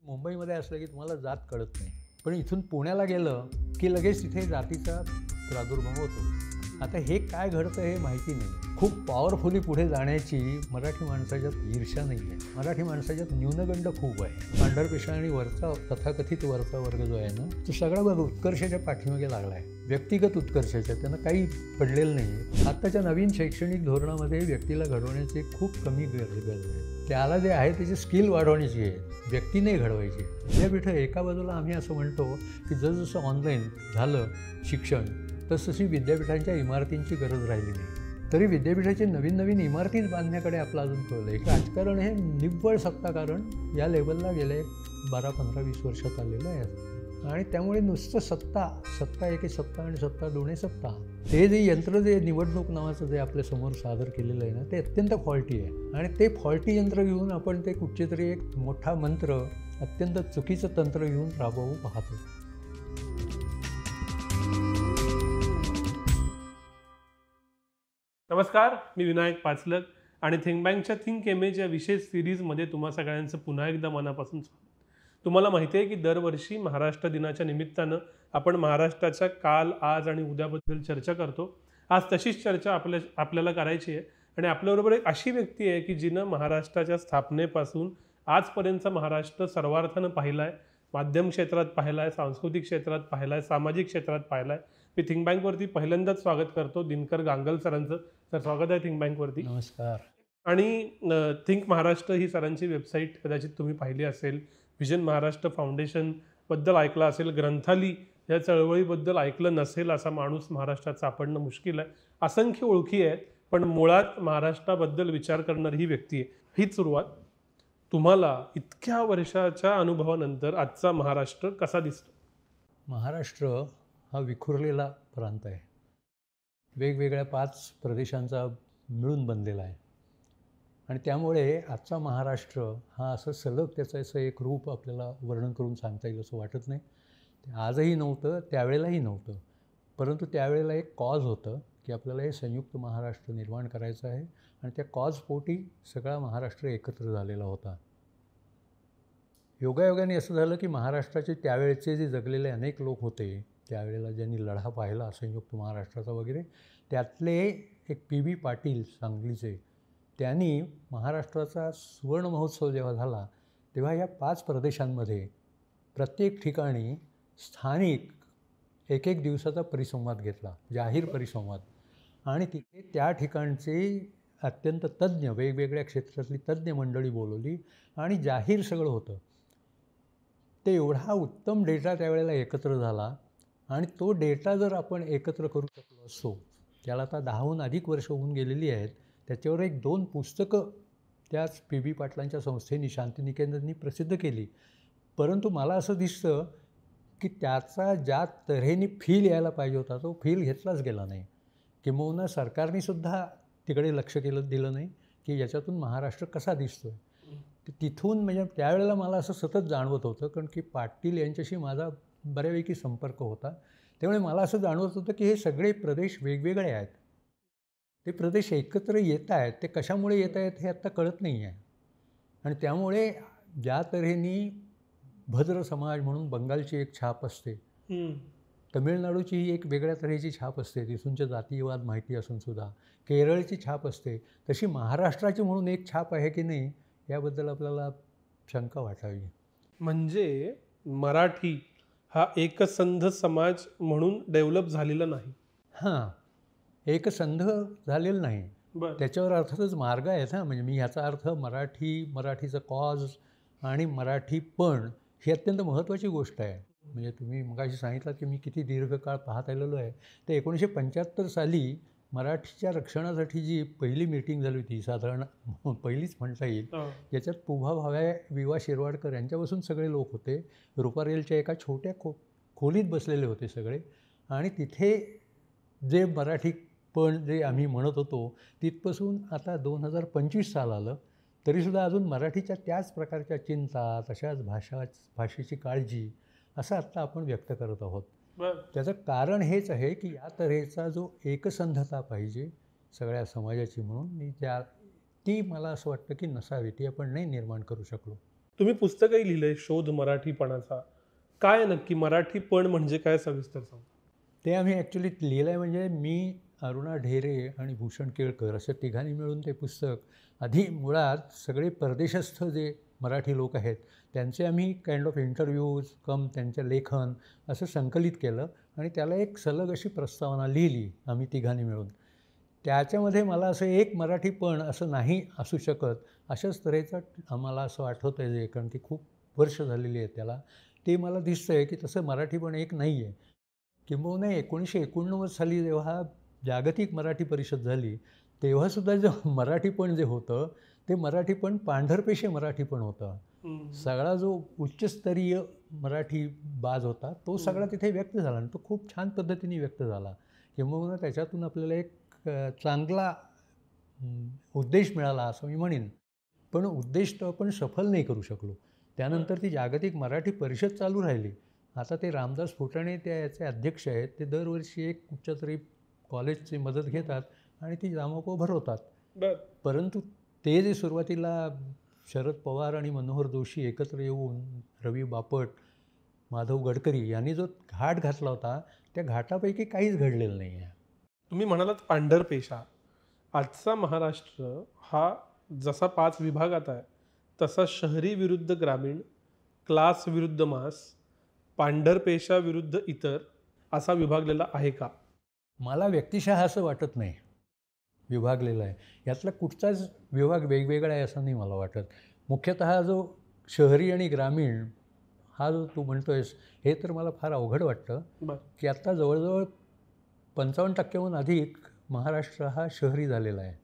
मुंबईमध्ये असलं की तुम्हाला जात कळत नाही, पण इथून पुण्याला गेलं की लगेच तिथे जातीचा प्रादुर्भाव होतो. आता हे काय घडतं हे माहिती नाही. खूप पॉवरफुली पुढे जाण्याची मराठी माणसाच्यात ईर्ष्या नाही आहे. मराठी माणसाच्यात न्यूनगंड खूप आहे. पांढरपेशा आणि वरचा तथाकथित वरचा वर्ग जो आहे ना, तो सगळा वर्ग उत्कर्षाच्या पाठीमागे लागला आहे. व्यक्तिगत उत्कर्षाच्या त्यांना काही पडलेलं नाही आहे. आत्ताच्या नवीन शैक्षणिक धोरणामध्ये व्यक्तीला घडवण्याची खूप कमी गरज आहे. त्याला जे आहे त्याची स्किल वाढवण्याची आहे, व्यक्ती नाही घडवायची. विद्यापीठं एका बाजूला आम्ही असं म्हणतो की जसजसं ऑनलाईन झालं शिक्षण तसतशी विद्यापीठांच्या इमारतींची गरज राहिली नाही. तरी विद्यापीठाची नवीन नवीन इमारतीच बांधण्याकडे आपलं अजून कळलं आहे. राजकारण हे निव्वळ सत्ताकारण या लेवलला गेले 12, 15, 20 वर्षात आलेलं आहे. आणि त्यामुळे नुसतं सत्ता एके सत्ता आणि सत्ता दोन्ही सत्ता, ते जे यंत्र जे निवडणूक नावाचं जे आपल्यासमोर सादर केलेलं आहे ना, ते अत्यंत फॉल्टी आहे. आणि ते फॉल्टी यंत्र घेऊन आपण ते कुठचे तरी एक मोठा मंत्र, अत्यंत चुकीचं तंत्र घेऊन राबवू पाहतो. नमस्कार, मी विनायक पाचलक आणि थिंक बँकच्या थिंक इमेज या विशेष सिरीजमध्ये तुम्हा सगळ्यांचं पुन्हा एकदा मनापासून स्वागत. तुम्हाला माहिती आहे की दरवर्षी महाराष्ट्र दिनाच्या निमित्तानं आपण महाराष्ट्राच्या काल, आज आणि उद्याबद्दल चर्चा करतो. आज तशीच चर्चा आपल्याला करायची आहे आणि आपल्याबरोबर एक अशी व्यक्ती आहे की जिनं महाराष्ट्राच्या स्थापनेपासून आजपर्यंतचा महाराष्ट्र सर्वार्थानं पाहिला आहे. माध्यम क्षेत्रात पाहिला आहे, सांस्कृतिक क्षेत्रात पाहिला आहे, सामाजिक क्षेत्रात पाहिला आहे. मी थिंक बँकवरती पहिल्यांदाच स्वागत करतो दिनकर गांगल सरांचं. सर, स्वागत आहे थिंक बँकवरती. नमस्कार. आणि थिंक महाराष्ट्र ही सरांची वेबसाईट कदाचित तुम्ही पाहिली असेल. व्हिजन महाराष्ट्र फाउंडेशनबद्दल ऐकलं असेल, ग्रंथाली या चळवळीबद्दल ऐकलं नसेल असा माणूस महाराष्ट्रात सापडणं मुश्किल आहे. असंख्य ओळखी आहेत, पण मुळात महाराष्ट्राबद्दल विचार करणारी ही व्यक्ती आहे. हीच सुरुवात. तुम्हाला इतक्या वर्षाच्या अनुभवानंतर आजचा महाराष्ट्र कसा दिसतो? महाराष्ट्र हा विखुरलेला प्रांत आहे. वेगवेगळ्या 5 प्रदेशांचा मिळून बनलेला आहे. आणि त्यामुळे आजचा महाराष्ट्र हा असं सलग त्याचं असं एक रूप आपल्याला वर्णन करून सांगता येईल असं वाटत नाही. ते आजही नव्हतं, त्यावेळेलाही नव्हतं. परंतु त्यावेळेला एक कॉज होतं की आपल्याला हे संयुक्त महाराष्ट्र निर्माण करायचं आहे आणि त्या कॉजपोटी सगळा महाराष्ट्र एकत्र झालेला होता. योगायोगाने असं झालं की महाराष्ट्राचे त्यावेळेचे जे जगलेले अनेक लोक होते, त्यावेळेला ज्यांनी लढा पाहिला संयुक्त महाराष्ट्राचा वगैरे, त्यातले एक PB पाटील सांगलीचे, त्यांनी महाराष्ट्राचा सुवर्ण महोत्सव जेव्हा झाला तेव्हा या 5 प्रदेशांमध्ये प्रत्येक ठिकाणी स्थानिक एक दिवसाचा परिसंवाद घेतला, जाहीर परिसंवाद. आणि तिथे त्या ठिकाणचे अत्यंत तज्ज्ञ, वेगवेगळ्या क्षेत्रातली तज्ज्ञ मंडळी बोलवली आणि जाहीर सगळं होतं. ते एवढा उत्तम डेटा त्यावेळेला एकत्र झाला आणि तो डेटा जर आपण एकत्र करू शकलो असतो, त्याला आता 10हून अधिक वर्ष होऊन गेलेली आहेत. त्याच्यावर 1-2 पुस्तकं त्याच PB पाटलांच्या संस्थेने, शांतिनिकेतननी प्रसिद्ध केली. परंतु मला असं दिसतं की त्याचा ज्या तऱ्हेने फील यायला पाहिजे होता तो फील घेतलाच गेला नाही. किंबहुना सरकारनेसुद्धा तिकडे लक्ष दिलं नाही की याच्यातून महाराष्ट्र कसा दिसतो आहे. तिथून म्हणजे त्यावेळेला मला असं सतत जाणवत होतं, कारण की पाटील यांच्याशी माझा बऱ्यापैकी संपर्क होता. त्यामुळे मला असं जाणवत होतं की हे सगळे प्रदेश वेगवेगळे आहेत. ते प्रदेश एकत्र येत आहेत, ते कशामुळे येत आहेत हे आत्ता कळत नाही आहे. आणि त्यामुळे ज्या तऱ्हेने भद्र समाज म्हणून बंगालची एक छाप असते, तमिळनाडूची ही एक वेगळ्या तऱ्हेची छाप असते, तिथूनचे जातीयवाद माहिती असूनसुद्धा, केरळची छाप असते, तशी महाराष्ट्राची म्हणून एक छाप आहे की नाही याबद्दल आपल्याला शंका वाटावी. म्हणजे मराठी हा एकसंध समाज म्हणून डेव्हलप झालेला नाही. हां, एकसंध झालेलं नाही. त्याच्यावर अर्थातच मार्ग आहेत. म्हणजे मी ह्याचा अर्थ मराठीचं कॉज आणि मराठीपण ही अत्यंत महत्त्वाची गोष्ट आहे. म्हणजे तुम्ही मगाशी सांगितलं की मी किती दीर्घकाळ पाहत आलेलो आहे. तर 1975 साली मराठीच्या रक्षणासाठी जी पहिली मीटिंग झाली होती, साधारण पहिलीच म्हणता येईल, याच्यात पुभा भावे, विवा शिरवाडकर यांच्यापासून सगळे लोक होते. रुपारेलच्या एका छोट्या खोलीत बसलेले होते सगळे. आणि तिथे जे मराठीपण जे आम्ही म्हणत होतो तिथपासून आता 2025 साल आलं तरीसुद्धा अजून मराठीच्या त्याच प्रकारच्या चिंता, तशाच भाषेची काळजी असं आत्ता आपण व्यक्त करत आहोत. त्याचं कारण हेच आहे की या तऱ्हेचा जो एकसंधता पाहिजे सगळ्या समाजाची म्हणून ती मला असं वाटतं की नसावी, ती आपण नाही निर्माण करू शकलो. तुम्ही पुस्तकही लिहिलंय शोध मराठीपणाचा. काय नक्की मराठीपण म्हणजे काय सविस्तर सांगा? ते आम्ही ॲक्च्युली लिहिलं आहे. म्हणजे मी, अरुणा ढेरे आणि भूषण केळकर अशा तिघांनी मिळून ते पुस्तक आधी मुळात सगळे परदेशस्थ जे मराठी लोक आहेत त्यांचे आम्ही काइंड ऑफ इंटरव्ह्यूज कम त्यांच्या लेखन असं संकलित केलं आणि त्याला एक सलग अशी प्रस्तावना लिहिली आम्ही तिघांनी मिळून. त्याच्यामध्ये मला असं एक मराठीपण असं नाही असू शकत, अशाच तऱ्हेचं आम्हाला असं आठवतं आहे, जे कारण ती खूप वर्ष झालेली आहेत त्याला. ते मला दिसतं आहे की तसं मराठीपण एक नाही आहे. किंबहुना 1989 साली जेव्हा जागतिक मराठी परिषद झाली, तेव्हासुद्धा जे मराठीपण जे होतं, ते मराठीपण पांढरपेशी मराठीपण होतं. सगळा जो उच्चस्तरीय मराठी बाज होता, तो सगळा तिथे व्यक्त झाला आणि तो खूप छान पद्धतीने व्यक्त झाला. किंबहुना त्याच्यातून आपल्याला एक चांगला उद्देश मिळाला असं मी म्हणेन. पण उद्देश तो आपण सफल नाही करू शकलो. त्यानंतर ती जागतिक मराठी परिषद चालू राहिली. आता ते रामदास फुटाणे याचे अध्यक्ष आहेत. ते दरवर्षी एक कुठच्यातरी कॉलेजची मदत घेतात आणि ती जामको भरवतात. परंतु ते जे सुरुवातीला शरद पवार आणि मनोहर जोशी एकत्र येऊन रवी बापट, माधव गडकरी यांनी जो घाट घातला होता, त्या घाटापैकी काहीच घडलेलं नाही आहे. तुम्ही म्हणालात पांढरपेशा. आजचा महाराष्ट्र हा जसा 5 विभागात आहे तसा शहरी विरुद्ध ग्रामीण, क्लास विरुद्ध मास, पांढरपेशा विरुद्ध इतर असा विभागलेला आहे का? मला व्यक्तिशः असं वाटत नाही विभागलेला आहे. यातला कुठचाच विभाग वेगवेगळा आहे असं नाही मला वाटत. मुख्यतः जो शहरी आणि ग्रामीण हा जो तू म्हणतो आहेस, हे तर मला फार अवघड वाटतं की आत्ता जवळजवळ 55% अधिक महाराष्ट्र हा शहरी झालेला आहे.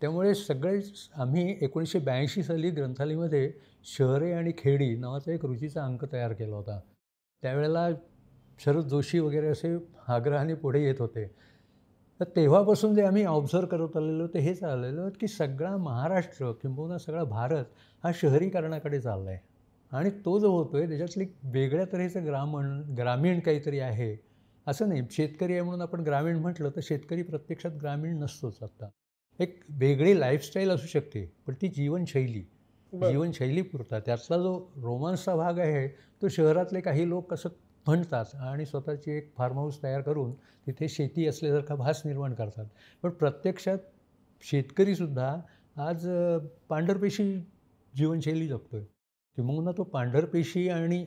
त्यामुळे सगळेच आम्ही 1982 साली ग्रंथालयामध्ये शहरे आणि खेडी नावाचा एक रुचीचा अंक तयार केला होता. त्यावेळेला शरद जोशी वगैरे असे आग्रहाने पुढे येत होते. तर तेव्हापासून जे आम्ही ऑब्झर्व करत आलेलो ते हेच आलेलो की सगळा महाराष्ट्र किंबहुना सगळा भारत हा शहरीकरणाकडे चालला आहे. आणि तो जो होतो आहे त्याच्यातली वेगळ्या तऱ्हेचं ग्रामीण काहीतरी आहे असं नाही. शेतकरी आहे म्हणून आपण ग्रामीण म्हटलं तर शेतकरी प्रत्यक्षात ग्रामीण नसतोच. आत्ता एक वेगळी लाईफस्टाईल असू शकते, पण ती जीवनशैली पुरता त्यातला जो रोमांसचा भाग आहे तो शहरातले काही लोक कसं म्हणतात आणि स्वतःची एक फार्म हाऊस तयार करून तिथे शेती असल्यासारखा भास निर्माण करतात. पण प्रत्यक्षात शेतकरीसुद्धा आज पांढरपेशी जीवनशैली जगतो आहे. किंबहुना तो पांढरपेशी आणि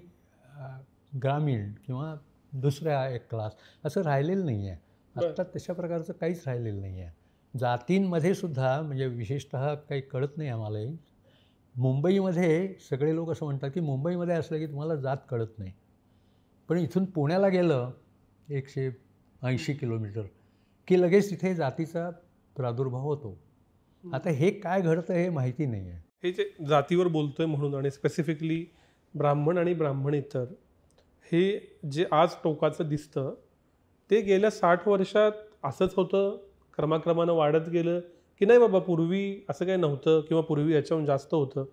ग्रामीण किंवा दुसऱ्या एक क्लास असं राहिलेलं नाही आहे. आत्ता तशा प्रकारचं काहीच राहिलेलं नाही आहे. जातींमध्ये सुद्धा म्हणजे विशेषतः काही कळत नाही आम्हालाही. मुंबईमध्ये सगळे लोक असं म्हणतात की मुंबईमध्ये असलं की तुम्हाला जात कळत नाही. पण इथून पुण्याला गेलं 180 किलोमीटर की लगेच तिथे जातीचा प्रादुर्भाव होतो. आता हे काय घडतं हे माहिती नाही आहे. हे जे जातीवर बोलतोय म्हणून आणि स्पेसिफिकली ब्राह्मण आणि ब्राह्मणेतर हे जे आज टोकाचं दिसतं ते गेल्या 60 वर्षात असंच होतं, क्रमाक्रमानं वाढत गेलं की नाही बाबा पूर्वी असं काही नव्हतं किंवा पूर्वी याच्याहून जास्त होतं?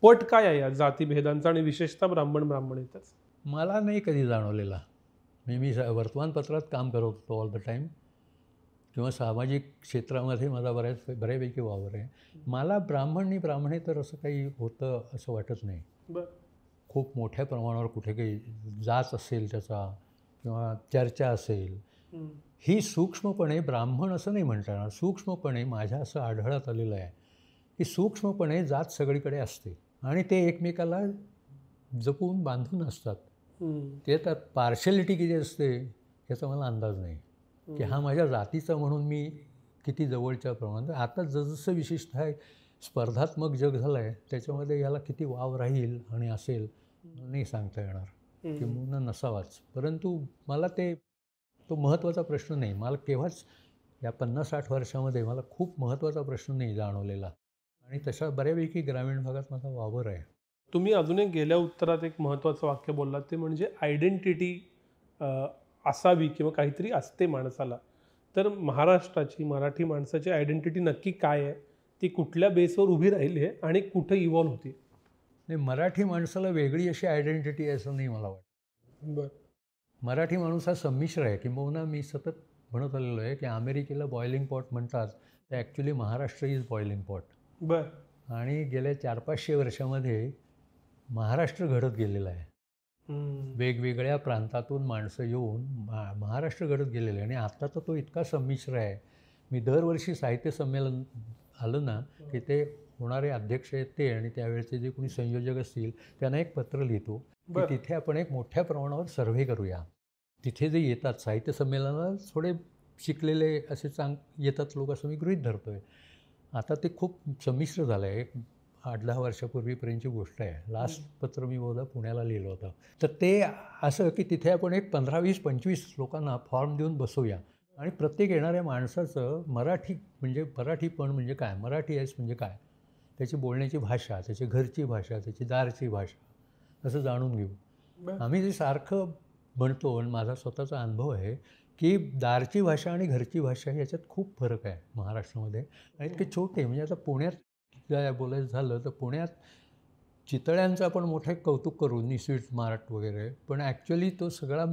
पट काय आहे या जातीभेदांचा आणि विशेषतः ब्राह्मणेतर? मला नाही कधी जाणवलेला. मी वर्तमानपत्रात काम करत होतो ऑल द टाईम किंवा सामाजिक क्षेत्रामध्ये माझा बऱ्यापैकी वावर आहे. मला ब्राह्मणेतर असं काही होतं असं वाटत नाही. खूप मोठ्या प्रमाणावर कुठे काही जाच असेल त्याचा किंवा चर्चा असेल, ही सूक्ष्मपणे ब्राह्मण असं नाही म्हणता येणार. सूक्ष्मपणे माझ्या असं आढळत आलेलं आहे की सूक्ष्मपणे जात सगळीकडे असते आणि ते एकमेकाला जपून बांधून असतात. ते त्यात पार्शलिटी किती असते याचा मला अंदाज नाही की हा माझ्या जातीचा म्हणून मी किती जवळच्या प्रमाणात. आता जसं विशेषतः स्पर्धात्मक जग झालं आहे त्याच्यामध्ये याला किती वाव राहील आणि असेल नाही सांगता येणार किंवा नसावाच. परंतु मला तो महत्त्वाचा प्रश्न नाही. मला केव्हाच या 50-60 वर्षामध्ये मला खूप महत्त्वाचा प्रश्न नाही जाणवलेला आणि तशा बऱ्यापैकी ग्रामीण भागात माझा वावर आहे. तुम्ही अजून एक गेल्या उत्तरात एक महत्त्वाचं वाक्य बोललात ते म्हणजे आयडेंटिटी असावी किंवा काहीतरी असते माणसाला. तर महाराष्ट्राची मराठी माणसाची आयडेंटिटी नक्की काय आहे? ती कुठल्या बेसवर उभी राहिली आहे आणि कुठं इव्हॉल्व होती? नाही, मराठी माणसाला वेगळी अशी आयडेंटिटी आहे असं नाही मला वाटतं. मराठी माणूस हा संमिश्र आहे. किंबहुना मी सतत म्हणत आलेलो आहे की अमेरिकेला बॉइलिंग पॉट म्हणतात, तर actually Maharashtra is boiling pot. आणि गेल्या 400-500 वर्षामध्ये महाराष्ट्र घडत गेलेला आहे. हम्म. वेगवेगळ्या प्रांतातून माणसं येऊन महाराष्ट्र घडत गेलेलं आहे आणि आता तर तो इतका संमिश्र आहे. मी दरवर्षी साहित्य संमेलन आलं ना की ते होणारे अध्यक्ष आहेत ते आणि त्यावेळेचे जे कोणी संयोजक असतील त्यांना एक पत्र लिहितो की बरं. तिथे आपण एक मोठ्या प्रमाणावर सर्व्हे करूया. तिथे जे येतात साहित्य संमेलनाला थोडे शिकलेले असे येतात लोक असं मी गृहीत धरतो आहे. आता ते खूप संमिश्र झालं आहे. 8-10 वर्षापूर्वीपर्यंतची गोष्ट आहे. लास्ट पत्र मी बहुधा पुण्याला लिहिलं होतं. तर ते असं की तिथे आपण एक 15-20-25 लोकांना फॉर्म देऊन बसवूया आणि प्रत्येक येणाऱ्या माणसाचं मराठीपण म्हणजे काय, मराठी आहेस म्हणजे काय, त्याची बोलण्याची भाषा, त्याची घरची भाषा, त्याची दारची भाषा असं जाणून घेऊ. बरं. आम्ही जे सारखं म्हणतो आणि माझा स्वतःचा अनुभव आहे की दारची भाषा आणि घरची भाषा ह्याच्यात खूप फरक आहे महाराष्ट्रामध्ये आणि इतके छोटे म्हणजे आता पुण्यात काय बोलायचं झालं तर पुण्यात चितळ्यांचं आपण मोठं कौतुक करू स्वीट मार्ट वगैरे, पण ॲक्च्युली तो सगळा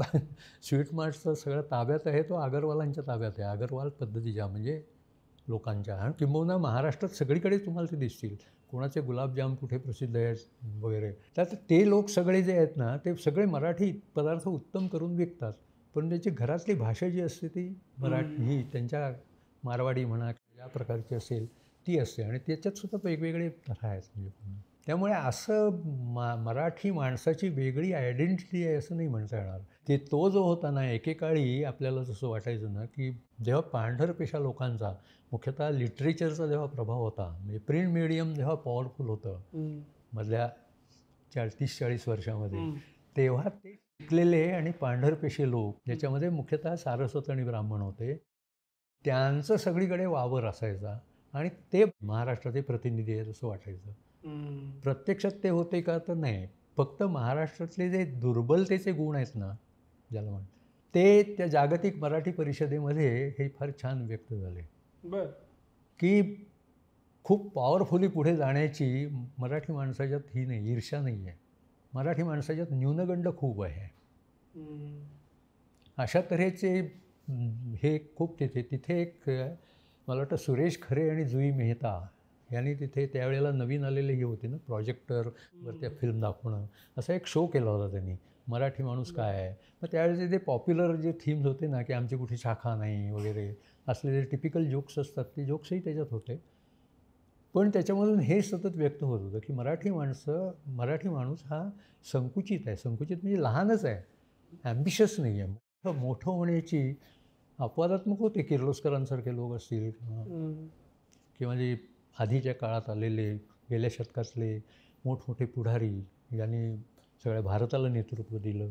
स्वीट मार्टचा सगळा ताब्यात आहे तो अगरवालांच्या ताब्यात आहे. अगरवाल पद्धतीच्या म्हणजे लोकांच्या आणि किंबहुना महाराष्ट्रात सगळीकडे तुम्हाला ते दिसतील. कोणाचे गुलाबजाम कुठे प्रसिद्ध आहेत वगैरे. तर ते लोक सगळे जे आहेत ना ते सगळे मराठी पदार्थ उत्तम करून विकतात, पण त्याची घरातली भाषा जी असते ती मराठी ही त्यांच्या मारवाडी म्हणा या प्रकारची असेल ती असते आणि त्याच्यातसुद्धा वेगवेगळे तऱ्हा आहेत म्हणजे. त्यामुळे असं मराठी माणसाची वेगळी आयडेंटिटी आहे असं नाही म्हणता येणार. ते तो जो होता ना एकेकाळी आपल्याला जसं वाटायचं ना की जेव्हा पांढरपेशा लोकांचा मुख्यतः लिटरेचरचा जेव्हा प्रभाव होता म्हणजे प्रिंट मीडियम जेव्हा पॉवरफुल होतं मधल्या 30-40 वर्षामध्ये, तेव्हा ते शिकलेले आणि पांढरपेशे लोक ज्याच्यामध्ये मुख्यतः सारस्वत आणि ब्राह्मण होते त्यांचं सगळीकडे वावर असायचा आणि ते महाराष्ट्राचे प्रतिनिधी आहेत असं वाटायचं. प्रत्यक्षात ते होते का तर नाही. फक्त महाराष्ट्रातले जे दुर्बलतेचे गुण आहेत ना ज्याला म्हणतात ते त्या जागतिक मराठी परिषदेमध्ये हे फार छान व्यक्त झाले. बरं. की खूप पॉवरफुली पुढे जाण्याची मराठी माणसाच्यात ही नाही, ईर्ष्या नाही आहे. मराठी माणसाच्यात न्यूनगंड खूप आहे. अशा तऱ्हेचे हे खूप तिथे एक मला वाटतं सुरेश खरे आणि जुई मेहता यांनी तिथे त्यावेळेला नवीन आलेले हे होते ना प्रोजेक्टरवर त्या फिल्म दाखवणं असा एक शो केला होता त्यांनी, मराठी माणूस काय आहे. मग त्यावेळेचे ते पॉप्युलर जे थीम्स होते ना की आमची कुठे शाखा नाही वगैरे असले जे टिपिकल जोक्स असतात ते जोक्सही त्याच्यात होते. पण त्याच्यामधून हे सतत व्यक्त होत होतं की मराठी माणूस हा संकुचित आहे. संकुचित म्हणजे लहानच आहे, ॲम्बिशियस नाही आहे. मोठं होण्याची अपवादात्मक होते किर्लोस्करांसारखे लोक असतील किंवा जे आधीच्या काळात आलेले गेल्या शतकातले मोठमोठे पुढारी यांनी सगळ्या भारताला नेतृत्व दिलं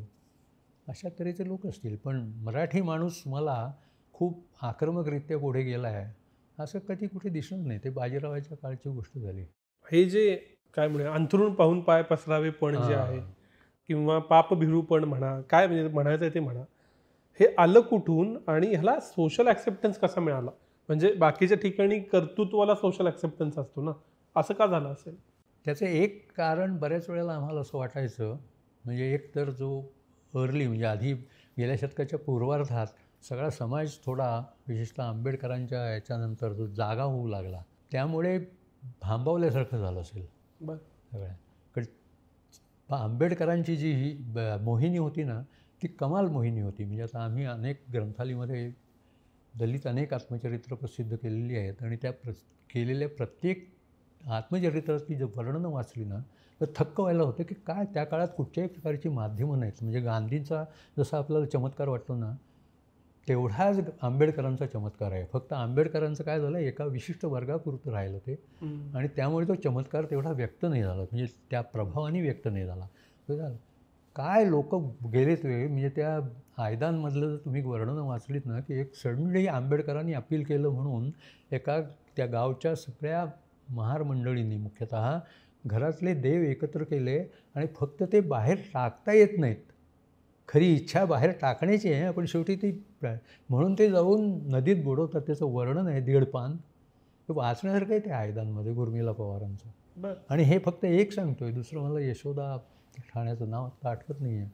अशा तऱ्हेचे लोक असतील. पण मराठी माणूस मला खूप आक्रमकरित्या पुढे गेला आहे असं कधी कुठे दिसणार नाही. ते बाजीरावाच्या काळची गोष्ट झाली. हे जे काय म्हणे अंथरूण पाहून पाय पसरावे पण जे आहे किंवा पाप भिरू पण म्हणा काय म्हणजे म्हणायचं आहे ते म्हणा, हे आलं कुठून आणि ह्याला सोशल ॲक्सेप्टन्स कसा मिळाला. म्हणजे बाकीच्या ठिकाणी कर्तृत्वाला सोशल ॲक्सेप्टन्स असतो ना, असं का झालं असेल. त्याचं एक कारण बऱ्याच वेळेला आम्हाला असं वाटायचं म्हणजे एक तर जो अर्ली म्हणजे आधी गेल्या शतकाच्या पूर्वार्धात सगळा समाज थोडा विशेषतः आंबेडकरांच्या याच्यानंतर जो जागा होऊ लागला त्यामुळे भांबवल्यासारखं झालं असेल बरं. सगळ्या आंबेडकरांची जी ही मोहिनी होती ना ती कमाल मोहिनी होती. म्हणजे आता आम्ही अनेक ग्रंथालयामध्ये दलित अनेक आत्मचरित्र प्रसिद्ध केलेली आहेत आणि त्या केलेल्या प्रत्येक आत्मचरित्रातली जर वर्णनं वाचली ना तर थक्क व्हायला होतं की काय त्या काळात कुठच्याही प्रकारची माध्यमं नाहीत. म्हणजे गांधींचा जसा आपल्याला चमत्कार वाटतो ना तेवढाच आंबेडकरांचा चमत्कार आहे. फक्त आंबेडकरांचं काय झालं एका विशिष्ट वर्गापुरतं राहिलं ते आणि त्यामुळे तो चमत्कार तेवढा व्यक्त नाही झाला म्हणजे त्या प्रभावाने व्यक्त नाही झाला. झालं काय लोक गेले ते म्हणजे त्या आयदांमधलं जर तुम्ही वर्णनं वाचलीत ना की एक सडनली आंबेडकरांनी अपील केलं म्हणून एका त्या गावच्या सगळ्या महार मंडळींनी मुख्यतः घरातले देव एकत्र केले आणि फक्त ते बाहेर टाकता येत नाहीत. खरी इच्छा बाहेर टाकण्याची आहे पण शेवटी ती म्हणून ते जाऊन नदीत बुडवतात. त्याचं वर्णन आहे 1.5 पान ते वाचण्यासारखं आहे त्या आयदांमध्ये उर्मिला पवारांचं. आणि हे फक्त एक सांगतो आहे, दुसरं मला यशोदा ठाण्याचं नाव आता आठवत नाही आहे.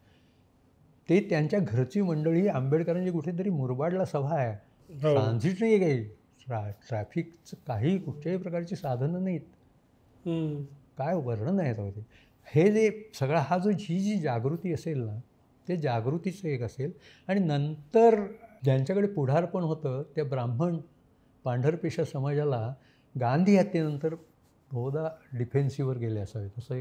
ते त्यांच्या घरची मंडळी आंबेडकरांची कुठेतरी मुरबाडला सभा आहे, ट्रान्झिट नाही आहे काही, ट्रॅफिकचं काही कुठच्याही प्रकारची साधनं नाहीत. काय वर्णन आहेत ते हे जे सगळा हा जी जागृती असेल ना, ते जागृतीचं एक असेल. आणि नंतर ज्यांच्याकडे पुढारपण होतं त्या ब्राह्मण पांढरपेशा समाजाला गांधी हत्येनंतर बहुधा डिफेन्सिव्हवर गेले असावेत, असं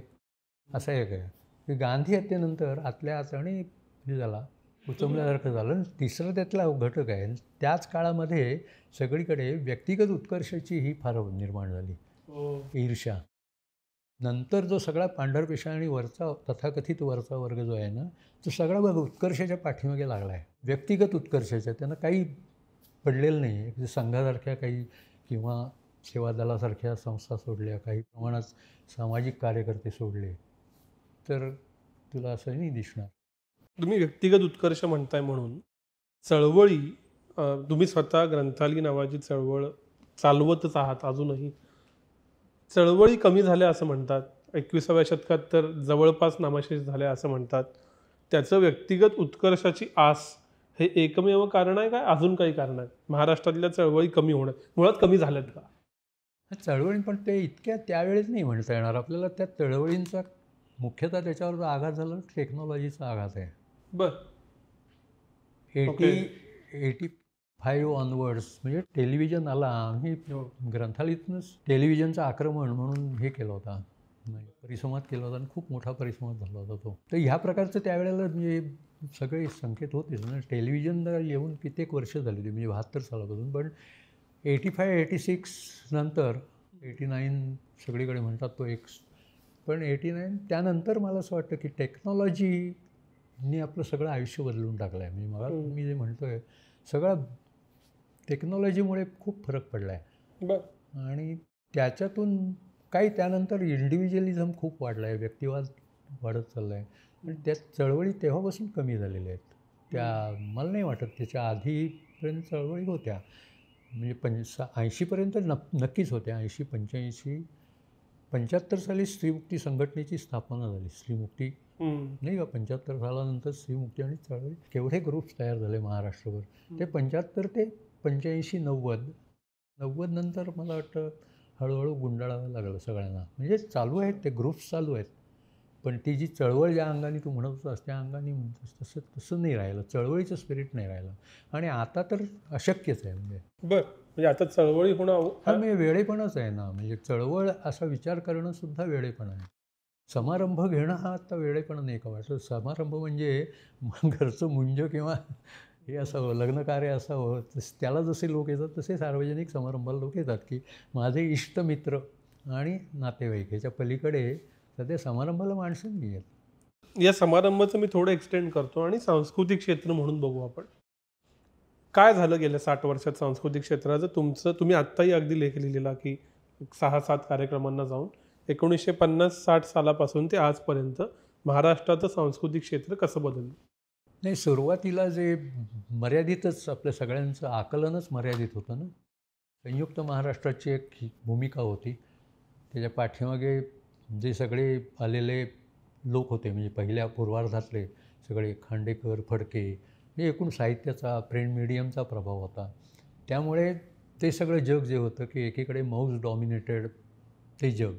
एक आहे की गांधी हत्येनंतर आतल्या आत आणि हे झाला उचमल्यासारखं झालं. आणि तिसरं त्यातला घटक आहे, त्याच काळामध्ये सगळीकडे व्यक्तिगत उत्कर्षाची ही फार निर्माण झाली, ईर्ष्या. नंतर जो सगळा पांढरपेशा आणि वरचा तथाकथित वरचा वर्ग जो आहे ना, तो सगळा बघ उत्कर्षाच्या पाठीमागे लागला आहे, व्यक्तिगत उत्कर्षाच्या. त्यांना काही पडलेलं नाही आहे. संघासारख्या काही किंवा सेवादलासारख्या संस्था सोडल्या, काही प्रमाणात सामाजिक कार्यकर्ते सोडले, तर तुला असं नाही दिसणार. तुम्ही व्यक्तिगत उत्कर्ष म्हणताय म्हणून चळवळी, तुम्ही स्वतः ग्रंथाली नावाची चळवळ चालवतच आहात अजूनही. चळवळी कमी झाल्या असं म्हणतात, 21व्या शतकात तर जवळपास नामाशेष झाल्या असं म्हणतात. त्याचं व्यक्तिगत उत्कर्षाची आस हे एकमेव कारण आहे काय अजून काही कारण आहेत महाराष्ट्रातल्या चळवळी कमी होण्यात, मुळात कमी झाल्यात का? चळवळी पण ते इतक्या त्यावेळेस नाही म्हणता येणार आपल्याला. त्या चळवळींचा मुख्यतः त्याच्यावर जो आघात झाला टेक्नॉलॉजीचा आघात आहे. बरं. 85 ऑनवर्ड्स म्हणजे टेलिव्हिजन आला. आम्ही ग्रंथालयातूनच टेलिव्हिजनचं आक्रमण म्हणून हे केलं होता, परिसंवाद केला होता आणि खूप मोठा परिसंवाद झाला होता तो. तर ह्या प्रकारचं त्यावेळेला म्हणजे सगळे संकेत होतेच ना. टेलिव्हिजनला येऊन कित्येक वर्ष झाली होती, म्हणजे 72 सालापासून. पण 85-86 नंतर 89 सगळीकडे म्हणतात तो एक. पण 89 त्यानंतर मला असं वाटतं की टेक्नॉलॉजीनी आपलं सगळं आयुष्य बदलून टाकलं आहे. म्हणजे मला मी जे म्हणतो आहे सगळं टेक्नॉलॉजीमुळे खूप फरक पडला आहे. बरं. आणि त्याच्यातून काही त्यानंतर इंडिव्हिज्युअलिझम खूप वाढला आहे, व्यक्तिवाद वाढत चालला आहे. आणि त्या चळवळी तेव्हापासून कमी झालेल्या आहेत. त्या मला नाही वाटत त्याच्या आधीपर्यंत चळवळी होत्या, म्हणजे 80पर्यंत नक्कीच होत्या. 80-85 75 साली स्त्रीमुक्ती संघटनेची स्थापना झाली. स्त्रीमुक्ती नाही का, 75 सालानंतर स्त्रीमुक्ती आणि चळवळी केवढे ग्रुप्स तयार झाले महाराष्ट्रभर. ते 75 ते 85-90 नंतर मला वाटतं हळूहळू गुंडाळावं लागलं सगळ्यांना. म्हणजे चालू आहेत ते ग्रुप्स, चालू आहेत. पण ती जी चळवळ ज्या अंगाने तू म्हणत होतास त्या अंगाने म्हणतोस तसं नाही राहिलं. चळवळीचं स्पिरिट नाही राहिलं. आणि आता तर अशक्यच आहे. म्हणजे आता चळवळी होणं हा म्हणजे वेळेपणच आहे ना. म्हणजे चळवळ असा विचार करणं सुद्धा वेळेपण आहे. समारंभ घेणं हा आता वेळेपण नाही का वाटतं. समारंभ म्हणजे घरचं मुंज किंवा हे असावं, लग्नकार्य असावं, त्याला जसे लोक येतात तसे सार्वजनिक समारंभाला लोक येतात, की माझे इष्टमित्र आणि नातेवाईक ह्याच्या पलीकडे सध्या समारंभाला माणसं नाही आहेत. या समारंभाचं मी थोडं एक्सटेंड करतो आणि सांस्कृतिक क्षेत्र म्हणून बघू आपण. काय झालं गेल्या 60 वर्षात सांस्कृतिक क्षेत्राचं? तुम्ही आत्ताही अगदी लेख लिहिलेला की 6-7 कार्यक्रमांना जाऊन 1950-60 सालापासून ते आजपर्यंत महाराष्ट्राचं सांस्कृतिक क्षेत्र कसं बदललं? नाही, सुरुवातीला जे मर्यादितच आपल्या सगळ्यांचं आकलनच मर्यादित होतं ना. संयुक्त महाराष्ट्राची एक भूमिका होती. त्याच्या पाठीमागे जे सगळे आलेले लोक होते, म्हणजे पहिल्या पूर्वार्धातले सगळे खांडेकर, फडके, हे एकूण साहित्याचा, प्रिंट मीडियमचा प्रभाव होता. त्यामुळे ते सगळं जग जे होतं की एकीकडे माऊस डॉमिनेटेड ते जग,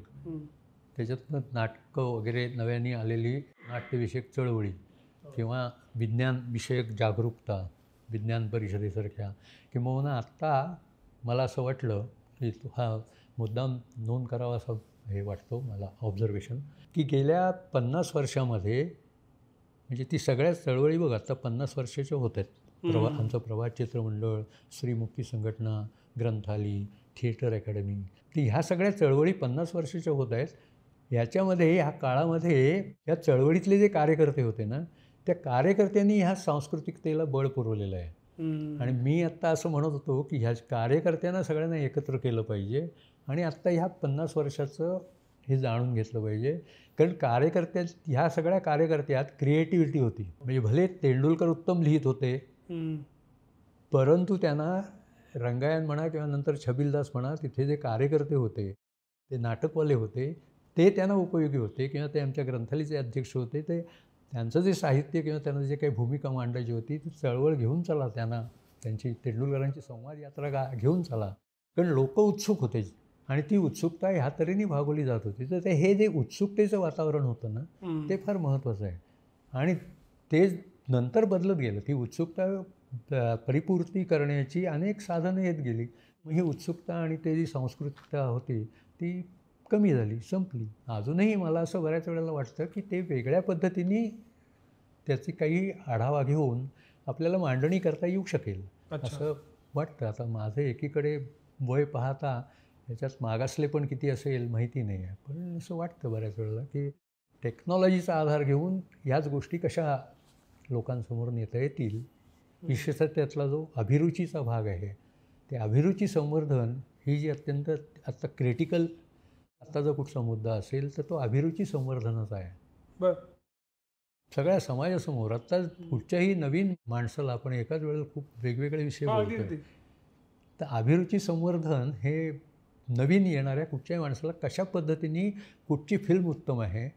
त्याच्यातनं नाटकं वगैरे नव्याने आलेली नाट्यविषयक चळवळी किंवा विज्ञानविषयक जागरूकता, विज्ञान परिषदेसारख्या. किंबहुना आत्ता मला असं वाटलं की हा मुद्दाम नोंद करावा असं हे वाटतो मला, ऑब्झर्वेशन, की गेल्या 50 वर्षामध्ये म्हणजे ती सगळ्या चळवळी बघ आता 50 वर्षाच्या होत आहेत. आमचं प्रभात चित्रमंडळ, स्त्रीमुक्ती संघटना, ग्रंथाली, थिएटर अकॅडमी, ती ह्या सगळ्या चळवळी 50 वर्षाच्या होत आहेत. ह्याच्यामध्ये ह्या काळामध्ये ह्या चळवळीतले जे कार्यकर्ते होते ना, त्या कार्यकर्त्यांनी ह्या सांस्कृतिकतेला बळ पुरवलेलं आहे. आणि मी आत्ता असं म्हणत होतो की ह्या कार्यकर्त्यांना सगळ्यांना एकत्र केलं पाहिजे आणि आत्ता ह्या 50 वर्षाचं हे जाणून घेतलं पाहिजे. कारण ह्या सगळ्या कार्यकर्त्यात क्रिएटिव्हिटी होती. म्हणजे भले तेंडुलकर उत्तम लिहित होते, परंतु त्यांना रंगायन म्हणा किंवा नंतर छबिलदास म्हणा, तिथे जे कार्यकर्ते होते, ते नाटकवाले होते, ते त्यांना उपयोगी होते. किंवा ते आमच्या ग्रंथालयाचे अध्यक्ष होते, ते त्यांचं जे साहित्य किंवा त्यांना जे काही भूमिका मांडायची होती ती चळवळ घेऊन चला, त्यांना त्यांची तेंडुलकरांची संवाद यात्रा घेऊन चला. कारण लोक उत्सुक होते आणि ती उत्सुकता ह्या तऱ्हेने भागवली जात होती. तर ते हे जे उत्सुकतेचं वातावरण होतं ना, ते फार महत्त्वाचं आहे. आणि ते नंतर बदलत गेलं. ती उत्सुकता परिपूर्ती करण्याची अनेक साधनं येत गेली. मग ही उत्सुकता आणि ते जी सांस्कृतिकता होती ती कमी झाली, संपली. अजूनही मला असं बऱ्याच वेळेला वाटतं की ते वेगळ्या पद्धतीने त्याची काही आढावा घेऊन आपल्याला मांडणी करता येऊ शकेल असं वाटतं. आता माझं एकीकडे वय पाहता याच्यात मागासले पण किती असेल माहिती नाही आहे, पण असं वाटतं बऱ्याच वेळेला की टेक्नॉलॉजीचा आधार घेऊन ह्याच गोष्टी कशा लोकांसमोर नेता येतील. विशेषतः त्यातला जो अभिरुचीचा भाग आहे, ते अभिरुची संवर्धन ही जी अत्यंत आत्ता क्रिटिकल आत्ता जर कुठचा मुद्दा असेल तर तो अभिरुची संवर्धनाचा आहे. बरं. सगळ्या समाजासमोर आत्ता कुठच्याही नवीन माणसाला आपण एकाच वेळेला खूप वेगवेगळे विषय बोलतोय. तर अभिरुची संवर्धन हे नवीन येणाऱ्या कुठच्याही माणसाला कशा पद्धतीने कुठची फिल्म उत्तम आहे,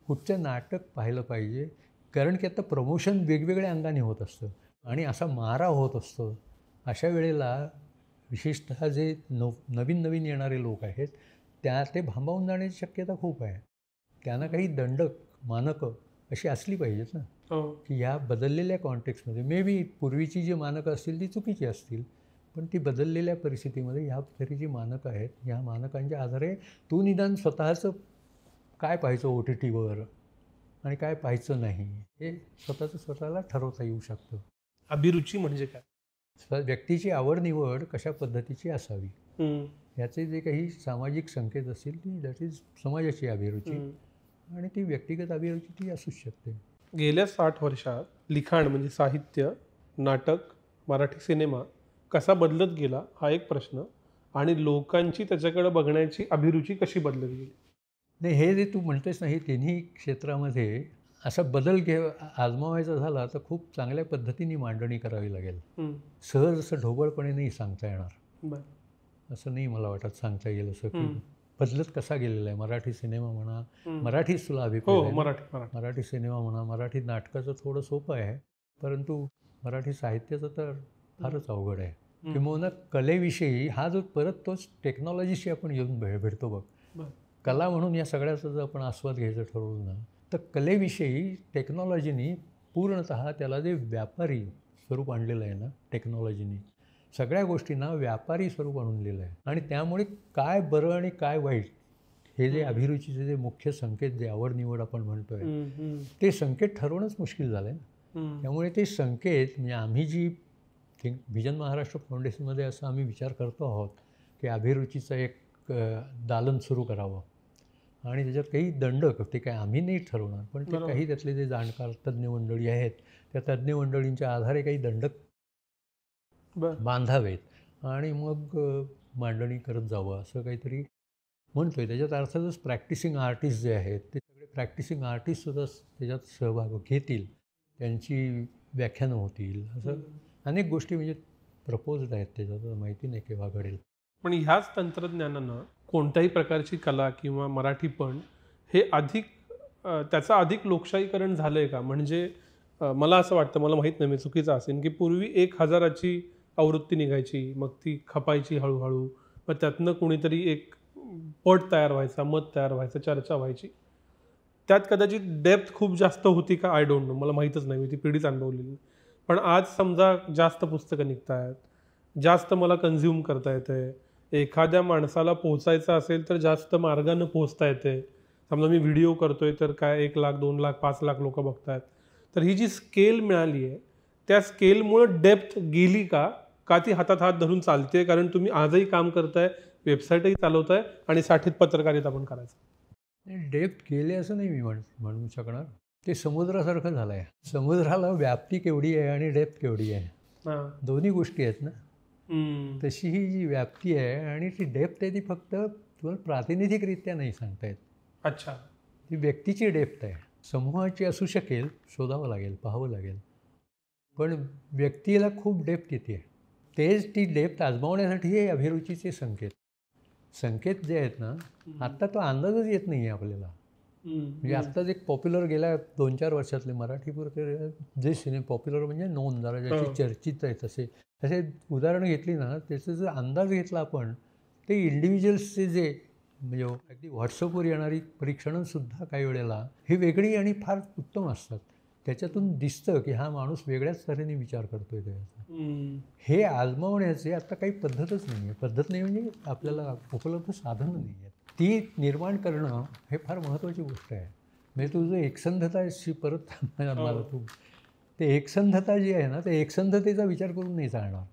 कुठचं नाटक पाहिलं पाहिजे, कारण की आता प्रमोशन वेगवेगळ्या अंगाने होत असतं आणि असा मारा होत असतो. अशा वेळेला विशेषतः जे नवीन नवीन येणारे लोक आहेत ते भांबावून जाण्याची शक्यता खूप आहे. त्यांना काही दंडक मानकं अशी असली पाहिजेत ना, की ह्या बदललेल्या कॉन्टेक्स्टमध्ये मे बी पूर्वीची जी मानकं असतील ती चुकीची असतील, पण ती बदललेल्या परिस्थितीमध्ये ह्या तरी जी मानकं आहेत ह्या मानकांच्या आधारे तू निदान स्वतःचं काय पाहायचं OTTवर आणि काय पाहायचं नाही हे स्वतःला ठरवता येऊ शकतं. अभिरुची म्हणजे काय? व्यक्तीची आवड निवड कशा पद्धतीची असावी ह्याचे जे काही सामाजिक संकेत असतील ती दॅट इज समाजाची अभिरुची आणि ती व्यक्तिगत अभिरुची ती असूच शकते. गेल्या 60 वर्षात लिखाण म्हणजे साहित्य, नाटक, मराठी सिनेमा कसा बदलत गेला हा एक प्रश्न, आणि लोकांची त्याच्याकडे बघण्याची अभिरुची कशी बदलत गेली? नाही, हे जे तू म्हणतेस ना, हे तिन्ही क्षेत्रामध्ये असा बदल आजमावायचा झाला तर खूप चांगल्या पद्धतीने मांडणी करावी लागेल. सहज असं ढोबळपणे नाही सांगता येणार. असं नाही मला वाटत सांगता येईल असं की बदलत कसा गेलेला आहे. मराठी सिनेमा म्हणा, मराठीच तुला अभिप्राय आहे. मराठी सिनेमा म्हणा, मराठी नाटकाचं थोडं सोपं आहे, परंतु मराठी साहित्याचं तर फारच अवघड आहे. किंवा कलेविषयी हा जो परत तोच टेक्नॉलॉजीशी आपण येऊन भेटतो बघ. कला म्हणून या सगळ्याचा जर आपण आस्वाद घ्यायचं ठरवलं ना, तर कलेविषयी टेक्नॉलॉजीनी पूर्णतः त्याला जे व्यापारी स्वरूप आणलेलं आहे ना, टेक्नॉलॉजीनी सगळ्या गोष्टींना व्यापारी स्वरूप आणून दिलं आहे. आणि त्यामुळे काय बरं आणि काय वाईट हे जे अभिरुचीचे जे मुख्य संकेत जे आवड निवड आपण म्हणतोय ते संकेत ठरवणंच मुश्किल झालं आहे ना. त्यामुळे ते संकेत म्हणजे आम्ही जी विजन महाराष्ट्र फाउंडेशनमध्ये असं आम्ही विचार करतो आहोत की अभिरुचीचं एक दालन सुरू करावं आणि त्याच्यात काही दंडक ते काय आम्ही नाही ठरवणार, पण ते काही त्यातले जे जाणकार तज्ज्ञ मंडळी आहेत त्या तज्ज्ञ मंडळींच्या आधारे काही दंडक बांधावेत आणि मग मांडणी करत जावं असं काहीतरी म्हणतो आहे. त्याच्यात अर्थातच प्रॅक्टिसिंग आर्टिस्ट जे आहेत ते सगळे प्रॅक्टिसिंग आर्टिस्टसुद्धा त्याच्यात सहभाग घेतील, त्यांची व्याख्यानं होतील, असं अनेक गोष्टी म्हणजे प्रपोज्ड आहेत. त्याच्यात माहिती नाही केव्हा घडेल. पण ह्याच तंत्रज्ञानानं कोणत्याही प्रकारची कला किंवा मराठीपण हे अधिक त्याचं अधिक लोकशाहीकरण झालं आहे का? म्हणजे मला असं वाटतं, मला माहीत नाही मी चुकीचं असेल, की पूर्वी 1000ची आवृत्ती निघायची, मग ती खपायची हळूहळू, मग त्यातनं कोणीतरी एक पट तयार व्हायचा, मत तयार व्हायचं, चर्चा व्हायची. त्यात कदाचित डेप्थ खूप जास्त होती का आय डोंट नो, मला माहीतच नाही, मी ती पिढीच अनुभवलेली. पण आज समजा जास्त पुस्तकं निघत आहेत, जास्त मला कन्झ्युम करता येतं, एखाद्या माणसाला पोहोचायचं असेल तर जास्त मार्गानं पोहोचता येते. समजा मी व्हिडिओ करतोय तर काय 1 लाख 2 लाख 5 लाख लोक बघतायत. तर ही जी स्केल मिळाली आहे त्या स्केलमुळं डेप्थ गेली का ती हातात हात धरून चालते? कारण तुम्ही आजही काम करताय, वेबसाईटही चालवताय आणि साठीत पत्रकारिता पण करायचं. डेप्थ गेले असं नाही मी म्हणू शकणार. ते समुद्रासारखं झालं आहे. समुद्राला व्याप्ती केवढी आहे आणि डेप्थ केवढी आहे, दोन्ही गोष्टी आहेत ना. तशी ही जी व्याप्ती आहे आणि ती डेप्थ आहे ती फक्त तुम्हाला प्रातिनिधिकरित्या नाही सांगता येत. अच्छा, ती व्यक्तीची डेप्थ आहे, समूहाची असू शकेल, शोधावं लागेल, पाहावं लागेल, पण व्यक्तीला खूप डेप्थ येते. तेच ती डेप्थ आजमावण्यासाठी हे अभिरुचीचे संकेत जे आहेत ना, आत्ता तो अंदाजच येत नाही आहे आपल्याला. म्हणजे आत्ताच एक पॉप्युलर गेल्या 2-4 वर्षातले मराठीपुरते जे पॉप्युलर म्हणजे नोंद जरा ज्याची चर्चित आहेत असे उदाहरणं घेतली ना, त्याचा जर अंदाज घेतला आपण ते इंडिव्हिज्युअल्सचे जे म्हणजे अगदी व्हॉट्सअपवर येणारी परीक्षणंसुद्धा काही वेळेला ही वेगळी आणि फार उत्तम असतात. त्याच्यातून दिसतं की हा माणूस वेगळ्याच तऱ्हेने विचार करतोय त्याचा. हे आजमावण्याचे आता काही पद्धतच नाही आहे. पद्धत नाही म्हणजे आपल्याला उपलब्ध साधनं नाही आहेत. ती निर्माण करणं हे फार महत्त्वाची गोष्ट आहे. म्हणजे तुझं एकसंधताशी परत मला तू ते एकसंधता जी आहे ना, ते एकसंधतेचा विचार करून नाही चालणार.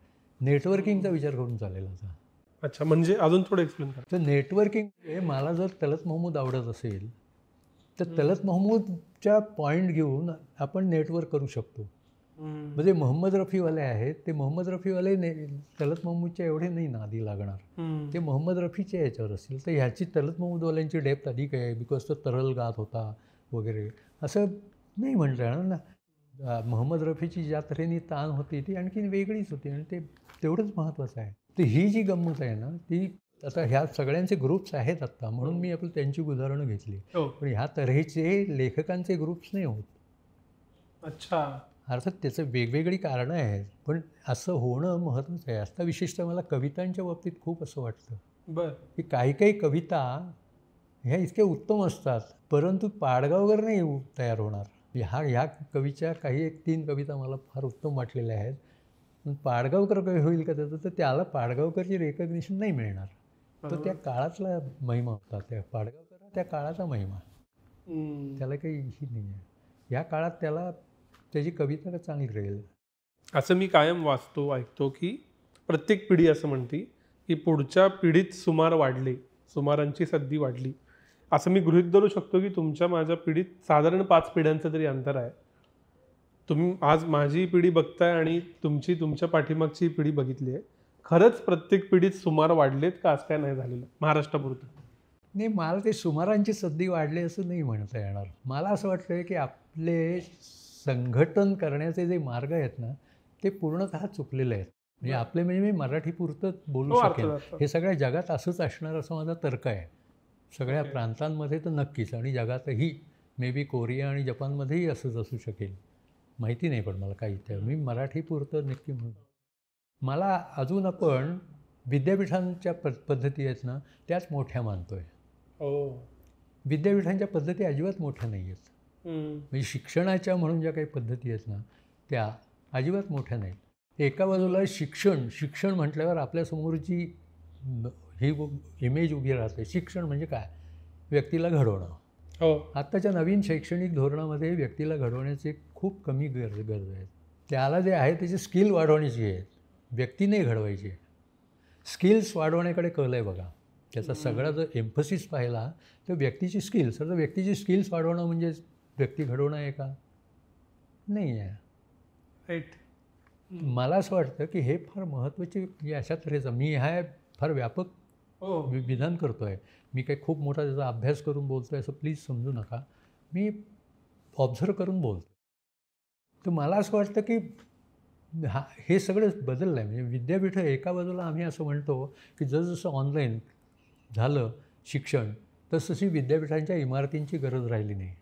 नेटवर्किंगचा विचार करून चालेल आता. अच्छा, म्हणजे अजून थोडं एक्सप्लेन करा. तर नेटवर्किंग हे मला जर तलत महमूद आवडत असेल तर तलत महमूदच्या पॉईंट घेऊन आपण नेटवर्क करू शकतो. म्हणजे मोहम्मद रफीवाले आहेत ते मोहम्मद रफीवाले तलत महमूदच्या एवढे नाही नादी लागणार. ते मोहम्मद रफीच्या याच्यावर असतील तर ह्याची तलत महमूदवाल्यांची डेप्थ अधिक आहे बिकॉज तो तरल गात होता वगैरे असं नाही म्हणता येणार ना. मोहम्मद रफीची ज्या तऱ्हेने ताण होती ती आणखीन वेगळीच होती आणि ते तेवढंच महत्त्वाचं आहे. तर ही जी गंमत आहे ना ती आता ह्या सगळ्यांचे ग्रुप्स आहेत आत्ता म्हणून मी आपलं त्यांची उदाहरणं घेतली. पण ह्या तऱ्हेचे लेखकांचे ग्रुप्स नाही होत. अच्छा. अर्थात त्याचं वेगवेगळी कारणं आहेत पण असं होणं महत्त्वाचं आहे. आता विशेषतः मला कवितांच्या बाबतीत खूप असं वाटतं की काही काही कविता ह्या इतक्या उत्तम असतात परंतु पाडगावकर नाही तयार होणार. ह्या कवीच्या काही 1-3 कविता मला फार उत्तम वाटलेल्या आहेत. पण पाडगावकर काही होईल का त्याचं तर त्याला पाडगावकरची रेकग्निशन नाही मिळणार. तर त्या काळातला महिमा होता. त्या पाडगावकर त्या काळाचा महिमा. त्याला काही ही नाही आहे. ह्या काळात त्याला त्याची कविता चांगली राहील. असं मी कायम वाचतो ऐकतो की प्रत्येक पिढी असं म्हणते की पुढच्या पिढीत सुमार वाढले, सुमारांची सद्दी वाढली. असं मी गृहीत धरू शकतो की तुमच्या माझ्या पिढीत साधारण 5 पिढ्यांचं तरी अंतर आहे. तुम्ही आज माझी पिढी बघताय आणि तुमच्या पाठीमागची पिढी बघितली आहे. खरंच प्रत्येक पिढीत सुमार वाढलेत का असं काय नाही झालेलं महाराष्ट्रापुरतं? नाही मला ते सुमारांची सद्दी वाढले असं नाही म्हणता येणार. मला असं वाटतं की आपले संघटन करण्याचे जे मार्ग आहेत ना ते पूर्णतः चुकलेले आहेत. म्हणजे आपले म्हणजे मी मराठीपुरतं बोलू शकेन. हे सगळ्या जगात असंच असणार असा माझा तर्क आहे. सगळ्या प्रांतांमध्ये तर नक्कीच आणि जगातही मे बी कोरिया आणि जपानमध्येही असंच असू शकेल. माहिती नाही पण मला काही त्या मी मराठीपुरतं नक्की म्हणून. मला अजून आपण विद्यापीठांच्या पद्धती आहेत ना त्याच मोठ्या मानतो आहे. विद्यापीठांच्या पद्धती अजिबात मोठ्या नाही आहेत. म्हणजे शिक्षणाच्या म्हणून ज्या काही पद्धती आहेत ना त्या अजिबात मोठ्या नाहीत. एका बाजूला शिक्षण म्हटल्यावर आपल्यासमोरची ही इमेज उभी राहते. शिक्षण म्हणजे काय? व्यक्तीला घडवणं. आत्ताच्या नवीन शैक्षणिक धोरणामध्ये व्यक्तीला घडवण्याचे खूप कमी गरज आहेत. त्याला जे आहे त्याची स्किल वाढवण्याची आहे. व्यक्ती नाही घडवायची. स्किल्स वाढवण्याकडे कल आहे बघा. त्याचा सगळा जर एम्फसिस पाहिला तर व्यक्तीची स्किल्स. तर व्यक्तीची स्किल्स वाढवणं म्हणजे व्यक्ती घडवणं आहे का? नाही आहे. राईट. मला असं वाटतं की हे फार महत्त्वाची अशा तऱ्हेचं मी हा फार व्यापक विधान करतो आहे. मी काही खूप मोठा त्याचा अभ्यास करून बोलतो आहे असं प्लीज समजू नका. मी ऑब्झर्व करून बोलतो. तर मला असं वाटतं की हे सगळं बदललं आहे. म्हणजे विद्यापीठं एका बाजूला आम्ही असं म्हणतो की जसं ऑनलाईन झालं शिक्षण तसतशी विद्यापीठांच्या इमारतींची गरज राहिली नाही.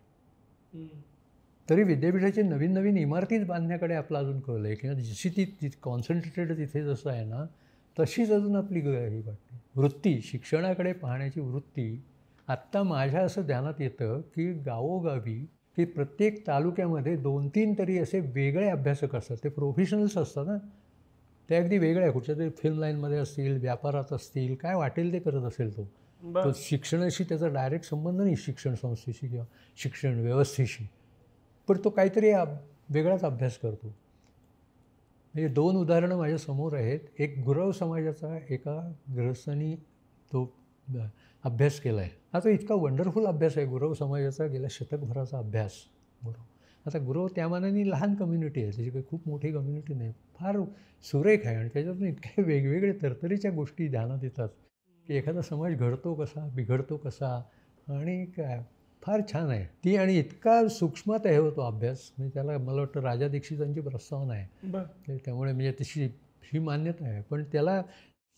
तरी विद्यापीठाची नवीन इमारतीच बांधण्याकडे आपलं अजून कळलं आहे किंवा जशी ती कॉन्सन्ट्रेटेड तिथे जसं आहे ना तशीच अजून आपली ही वाटते. वृत्ती शिक्षणाकडे पाहण्याची वृत्ती आत्ता माझ्या असं ध्यानात येतं की गावोगावी की प्रत्येक तालुक्यामध्ये 2-3 तरी असे वेगळे अभ्यासक असतात. ते प्रोफेशनल्स असतात ना. ते अगदी वेगळे आहे. कुठच्या तरी फिल्म लाईनमध्ये असतील, व्यापारात असतील, काय वाटेल ते करत असेल तो. तो शिक्षणाशी त्याचा डायरेक्ट संबंध नाही शिक्षण संस्थेशी किंवा शिक्षण व्यवस्थेशी. पण तो काहीतरी वेगळाच अभ्यास करतो. म्हणजे 2 उदाहरणं माझ्यासमोर आहेत. एक गुरव समाजाचा एका गृहस्थांनी तो अभ्यास केला आहे. हा तो इतका वंडरफुल अभ्यास आहे गुरव समाजाचा गेल्या शतकभराचा अभ्यास. आता गुरव त्या मानाने लहान कम्युनिटी आहे. त्याची काही खूप मोठी कम्युनिटी नाही. फार सुरेख आहे आणि त्याच्यातून इतक्या वेगवेगळे तरतरीच्या गोष्टी ध्यानात येतात की एखादा समाज घडतो कसा बिघडतो कसा आणि काय फार छान आहे ती. आणि इतका सूक्ष्मात आहे तो अभ्यास. म्हणजे त्याला मला वाटतं राजा दीक्षितांची प्रस्तावना आहे. त्यामुळे म्हणजे तशी ही मान्यता आहे. पण त्याला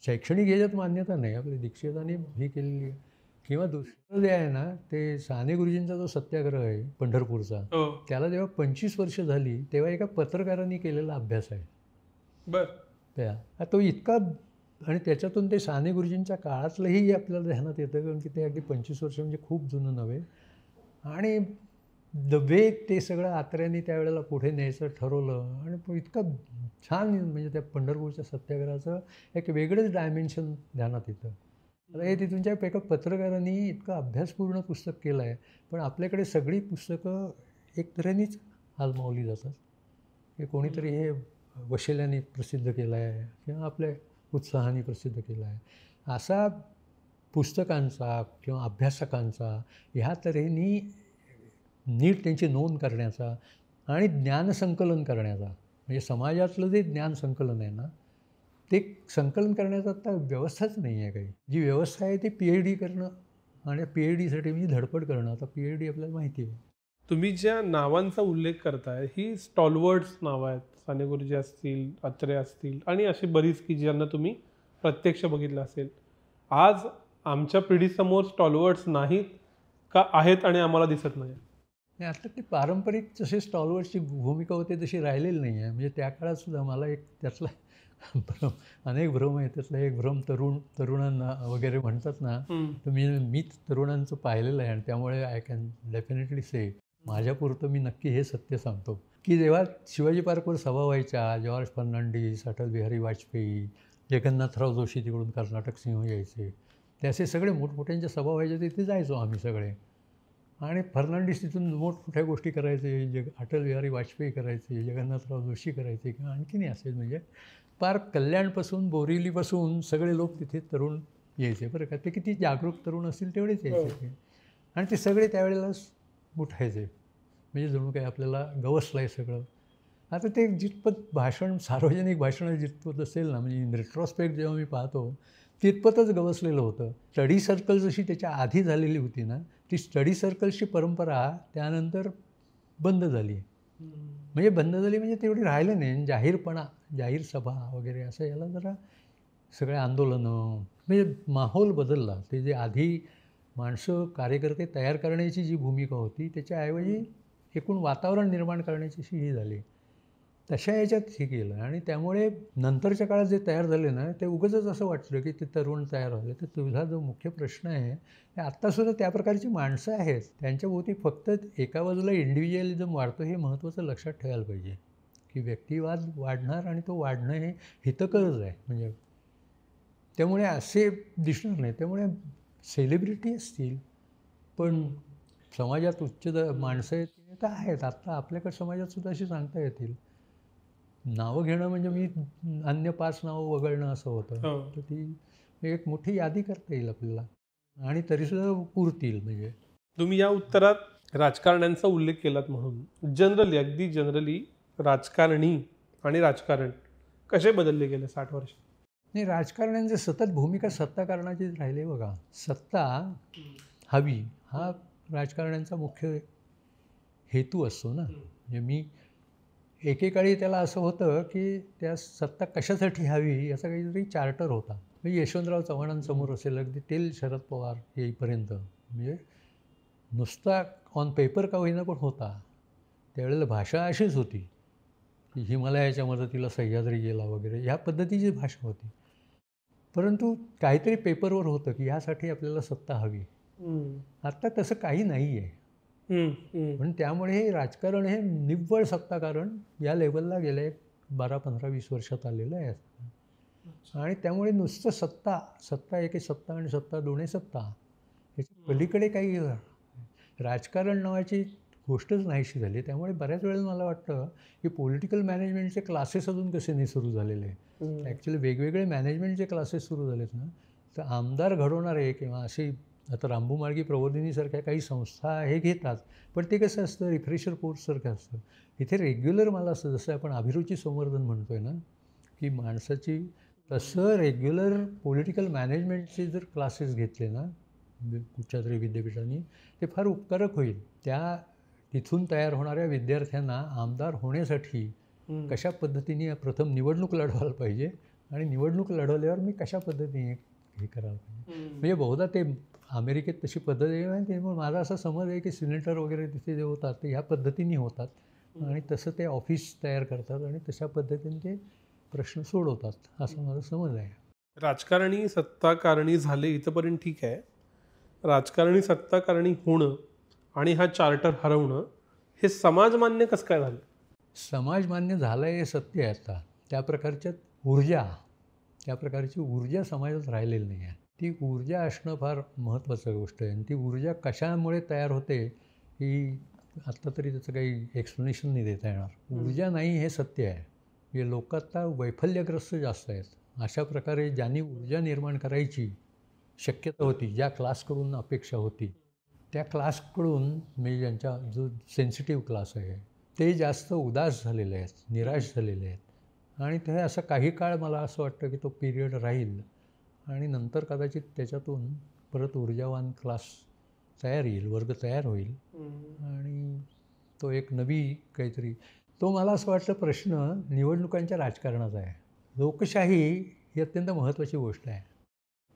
शैक्षणिक ह्याच्यात मान्यता नाही. आपल्या दीक्षितांनी ही केलेली आहे. किंवा दुसरं जे आहे ना ते साने गुरुजींचा जो सत्याग्रह आहे पंढरपूरचा त्याला जेव्हा 25 वर्ष झाली तेव्हा एका पत्रकारांनी केलेला अभ्यास आहे. त्या तो इतका आणि त्याच्यातून ते साने गुरुजींच्या काळातलंही आपल्याला ध्यानात येतं, कारण की ते अगदी 25 वर्ष म्हणजे खूप जुनं नव्हे. आणि द वे ते सगळं आत्र्यांनी त्यावेळेला पुढे न्यायचं ठरवलं आणि इतकं छान, म्हणजे त्या पंढरपूरच्या सत्याग्रहाचं एक वेगळंच डायमेन्शन ध्यानात येतं. आता हे तिथूनच्या एका पत्रकारांनी इतकं अभ्यासपूर्ण पुस्तक केलं आहे, पण आपल्याकडे सगळी पुस्तकं एक तऱ्हेनेच आजमावली जातात, की कोणीतरी हे वशिल्याने प्रसिद्ध केलं आहे किंवा आपल्या उत्साहाने प्रसिद्ध केलं आहे. असा पुस्तकांचा किंवा अभ्यासकांचा ह्या तऱ्हेने नीट त्यांची नोंद करण्याचा आणि ज्ञानसंकलन करण्याचा, म्हणजे समाजातलं जे ज्ञानसंकलन आहे ना, ते संकलन करण्याचा आता व्यवस्थाच नाही आहे काही. जी व्यवस्था आहे ती PhD करणं आणि PhDसाठी म्हणजे धडपड करणं. आता PhD आपल्याला माहिती आहे. तुम्ही ज्या नावांचा उल्लेख करताय ही स्टॉलवर्ड्स नावं आहेत. साने गुरुजी असतील, अत्रे असतील आणि अशी बरीच की ज्यांना तुम्ही प्रत्यक्ष बघितलं असेल. आज आमच्या पिढीसमोर स्टॉलवर्ड्स नाहीत का आहेत आणि आम्हाला दिसत नाही? आणि आता ती पारंपरिक जशी स्टॉलवर्डची भूमिका होती तशी राहिलेली नाही आहे. म्हणजे त्या काळात सुद्धा मला एक त्यातला भ्रम, अनेक भ्रम आहे. त्यातला एक भ्रम तरुणांना वगैरे म्हणतात ना, तर मी तरुणांचं पाहिलेलं आहे आणि त्यामुळे आय कॅन डेफिनेटली से, माझ्यापुरतं मी नक्की हे सत्य सांगतो, की जेव्हा शिवाजी पार्कवर सभा व्हायच्या, जॉर्ज फर्नांडिस, अटल बिहारी वाजपेयी, जगन्नाथराव जोशी तिकडून कर्नाटक सिंह यायचे, ते असे सगळे मोठमोठ्यांच्या सभा व्हायच्या, तिथे जायचो आम्ही सगळे. आणि फर्नांडिस तिथून मोठमोठ्या गोष्टी करायचे, अटल बिहारी वाजपेयी करायचे, जगन्नाथराव जोशी करायचे किंवा आणखीनही असेल, म्हणजे पार कल्याणपासून बोरिवलीपासून सगळे लोक तिथे तरुण यायचे बरं का. ते किती जागरूक तरुण असतील तेवढेच यायचे ते. आणि ते सगळे त्यावेळेलाच उठायचे, म्हणजे जणू काही आपल्याला गवसलं आहे सगळं. आता ते जितपत भाषण, सार्वजनिक भाषण जितपत असेल ना, म्हणजे इन रेट्रॉस्पेक्ट जेव्हा मी पाहतो तितपतच गवसलेलं होतं. स्टडी सर्कल जशी त्याच्या आधी झालेली होती ना, ती स्टडी सर्कल्सची परंपरा त्यानंतर बंद झाली. म्हणजे बंद झाली म्हणजे तेवढी राहिलं नाही. जाहीर सभा वगैरे असं याला जरा सगळे आंदोलनं, म्हणजे माहोल बदलला. ते जे आधी माणसं, कार्यकर्ते तयार करण्याची जी भूमिका होती त्याच्याऐवजी एकूण वातावरण निर्माण करण्याची ही झाली. तशा याच्यात हे केलं आणि त्यामुळे नंतरच्या काळात जे तयार झाले ना, ते उगाचच असं वाटलं की ते तरुण तयार झाले. तर तुझा जो मुख्य प्रश्न आहे, ते आत्तासुद्धा त्या प्रकारची माणसं आहेत. त्यांच्याभोवती फक्त एका बाजूला इंडिव्हिज्युअलिझम वाढतो हे महत्त्वाचं लक्षात ठेवायला पाहिजे, की व्यक्तिवाद वाढणार आणि तो वाढणं हे हितकरच आहे. म्हणजे त्यामुळे असे दिसणार नाही. त्यामुळे सेलिब्रिटी असतील, पण समाजात उच्च माणसं आहेत ते तर आहेत. आत्ता आपल्याकडे समाजात सुद्धा अशी सांगता येतील. नावं घेणं म्हणजे मी अन्य 5 नावं वगळणं असं होतं. तर ती एक मोठी यादी करता येईल आपल्याला आणि तरीसुद्धा पुरतील. म्हणजे तुम्ही या उत्तरात राजकारण्यांचा उल्लेख केलात म्हणून जनरली, अगदी जनरली राजकारणी आणि राजकारण कसे बदलले गेले 60 वर्ष? नाही, राजकारण्यांची सतत भूमिका सत्ताकारणाचीच राहिली आहे बघा. सत्ता हवी हा राजकारण्यांचा मुख्य हेतू असतो ना. म्हणजे मी एकेकाळी त्याला असं होतं की त्या सत्ता कशासाठी हवी याचा काहीतरी चार्टर होता. म्हणजे यशवंतराव चव्हाणांसमोर असेल, अगदी तेल शरद पवार येईपर्यंत, म्हणजे नुसता ऑन पेपर का होईना पण होता. त्यावेळेला भाषा अशीच होती की हिमालयाच्या मदतीला सह्याद्री गेला वगैरे ह्या पद्धतीची भाषा होती. परंतु काहीतरी पेपरवर होतं की ह्यासाठी आपल्याला सत्ता हवी. आत्ता तसं काही नाही आहे. पण त्यामुळे हे राजकारण हे निव्वळ सत्ताकारण या लेवलला गेले 12-15-20 वर्षात आलेलं आहे. आणि त्यामुळे नुसतं सत्ता एके सत्ता आणि सत्ता दोन्ही सत्ता, याच्या पलीकडे काही राजकारण नावाची गोष्टच नाहीशी झाली. त्यामुळे बऱ्याच वेळेला मला वाटतं की पॉलिटिकल मॅनेजमेंटचे क्लासेस अजून कसे नाही सुरू झालेले आहे. ॲक्च्युली वेगवेगळे मॅनेजमेंटचे क्लासेस सुरू झालेत ना, तर आमदार घडवणारे किंवा अशी आता रामभाऊ म्हाळगी प्रबोधिनीसारख्या काही संस्था हे घेतात. पण ते कसं असतं, रिफ्रेशर कोर्ससारखं असतं. इथे रेग्युलर मला असं, जसं आपण अभिरुची संवर्धन म्हणतो आहे ना, की माणसाची, तसं रेग्युलर पॉलिटिकल मॅनेजमेंटचे जर क्लासेस घेतले ना कुठच्या तरी विद्यापीठांनी, ते फार उपकारक होईल. तिथून तयार होणाऱ्या विद्यार्थ्यांना आमदार होण्यासाठी कशा पद्धतीने प्रथम निवडणूक लढवायला पाहिजे आणि निवडणूक लढवल्यावर मी कशा पद्धतीने हे करायला पाहिजे. म्हणजे बहुधा ते अमेरिकेत तशी पद्धत आहे. त्यामुळे माझा असा समज आहे की सिनेटर वगैरे तिथे जे होतात ते ह्या पद्धतीने होतात आणि तसं ते ऑफिस तयार करतात आणि तशा पद्धतीने ते प्रश्न सोडवतात, असा माझा समज आहे. राजकारणी सत्ताकारणी झाले इथंपर्यंत ठीक आहे. राजकारणी सत्ताकारणी होणं आणि हा चार्टर हरवणं हे समाजमान्य कसं काय झालं? समाज मान्य झालं हे सत्य आहे आता. त्या प्रकारची ऊर्जा समाजात राहिलेली नाही आहे. ती ऊर्जा असणं फार महत्त्वाचं गोष्ट आहे आणि ती ऊर्जा कशामुळे तयार होते ही आत्ता तरी त्याचं काही एक्सप्लेनेशन नाही देता येणार. ऊर्जा नाही हे सत्य आहे. हे लोक आता वैफल्यग्रस्त जास्त आहेत. अशा प्रकारे ज्यांनी ऊर्जा निर्माण करायची शक्यता होती, ज्या क्लासकडून अपेक्षा होती, त्या क्लासकडून म्हणजे ज्यांचा जो सेन्सिटिव्ह क्लास आहे ते जास्त उदास झालेले आहेत, निराश झालेले आहेत आणि ते असं काही काळ मला असं वाटतं की तो पिरियड राहील आणि नंतर कदाचित त्याच्यातून परत ऊर्जावान क्लास तयार येईल, वर्ग तयार होईल आणि तो एक नवी काहीतरी तो मला असं वाटतं प्रश्न निवडणुकांच्या राजकारणाचा आहे. लोकशाही ही अत्यंत महत्त्वाची गोष्ट आहे.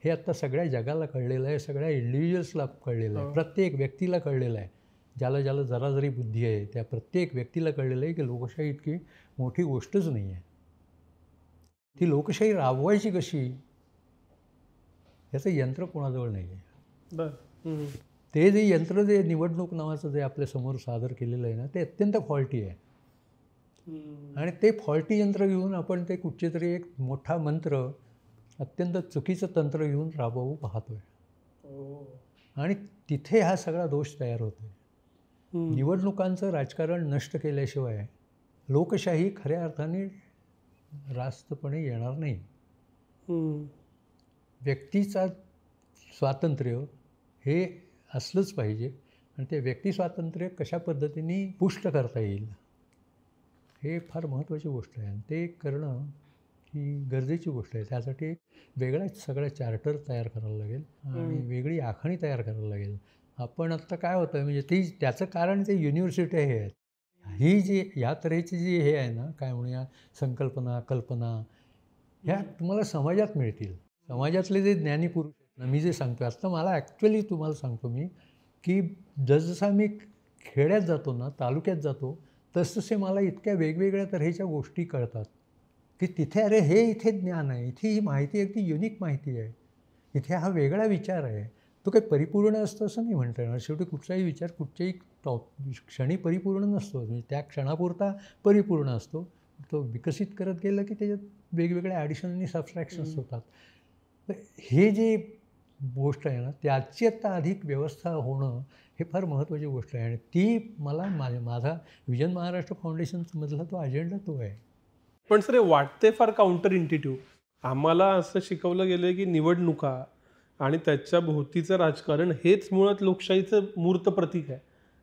हे आत्ता सगळ्या जगाला कळलेलं आहे, सगळ्या इंडिव्हिज्युअल्सला कळलेलं आहे, प्रत्येक व्यक्तीला कळलेलं आहे. ज्याला ज्याला जरा जरी बुद्धी आहे त्या प्रत्येक व्यक्तीला कळलेलं आहे की लोकशाही इतकी मोठी गोष्टच नाही आहे. ती लोकशाही राबवायची कशी याचं यंत्र कोणाजवळ नाही आहे. बरं. ते जे यंत्र जे निवडणूक नावाचं जे आपल्यासमोर सादर केलेलं आहे ना ते अत्यंत फॉल्टी आहे आणि ते फॉल्टी यंत्र घेऊन आपण ते कुठचे तरी एक मोठा मंत्र अत्यंत चुकीचं तंत्र घेऊन राबवू पाहतो आहे आणि तिथे हा सगळा दोष तयार होतो आहे. निवडणुकांचं राजकारण नष्ट केल्याशिवाय लोकशाही खऱ्या अर्थाने रास्तपणे येणार नाही. व्यक्तीचा स्वातंत्र्य हे असलंच पाहिजे आणि ते व्यक्ती स्वातंत्र्य कशा पद्धतीने पुष्ट करता येईल हे फार महत्त्वाची गोष्ट आहे आणि ते करणं ही गरजेची गोष्ट आहे. त्यासाठी एक वेगळाच सगळं चार्टर तयार करायला लागेल आणि वेगळी आखणी तयार करायला लागेल. आपण आत्ता काय होतं म्हणजे त्याचं कारण ते युनिव्हर्सिटी हे आहेत. ही जी या तऱ्हेची जी हे आहे ना काय म्हणूया संकल्पना कल्पना ह्या तुम्हाला समाजात मिळतील. समाजातले जे ज्ञानी पुरुष आहेत ना मी जे सांगतो आत्ता मला ॲक्च्युअली तुम्हाला सांगतो मी की जसजसा मी खेड्यात जातो ना तालुक्यात जातो तसतसे मला इतक्या वेगवेगळ्या तऱ्हेच्या गोष्टी कळतात की तिथे अरे हे इथे ज्ञान आहे, इथे ही माहिती अगदी युनिक माहिती आहे, इथे हा वेगळा विचार आहे. तो काही परिपूर्ण असतो असं नाही म्हणता येणार. शेवटी कुठचाही विचार कुठच्याही क्षणी परिपूर्ण नसतो. म्हणजे त्या क्षणापुरता परिपूर्ण असतो. तो विकसित करत गेलं की त्याच्यात वेगवेगळ्या ॲडिशन आणि सबस्ट्रॅक्शन्स होतात. तर हे जे गोष्ट आहे ना त्याची आत्ता अधिक व्यवस्था होणं हे फार महत्त्वाची गोष्ट आहे आणि ती मला माझा विजन महाराष्ट्र फाउंडेशनमधला तो अजेंडा तो आहे. पण सर हे वाटते फार काउंटर इंटिट्यूटिव्ह. आम्हाला असं शिकवलं गेलं आहे की निवडणुका आणि त्याच्या भोवतीचं राजकारण हेच मुळात लोकशाहीचं मूर्त प्रतीक आहे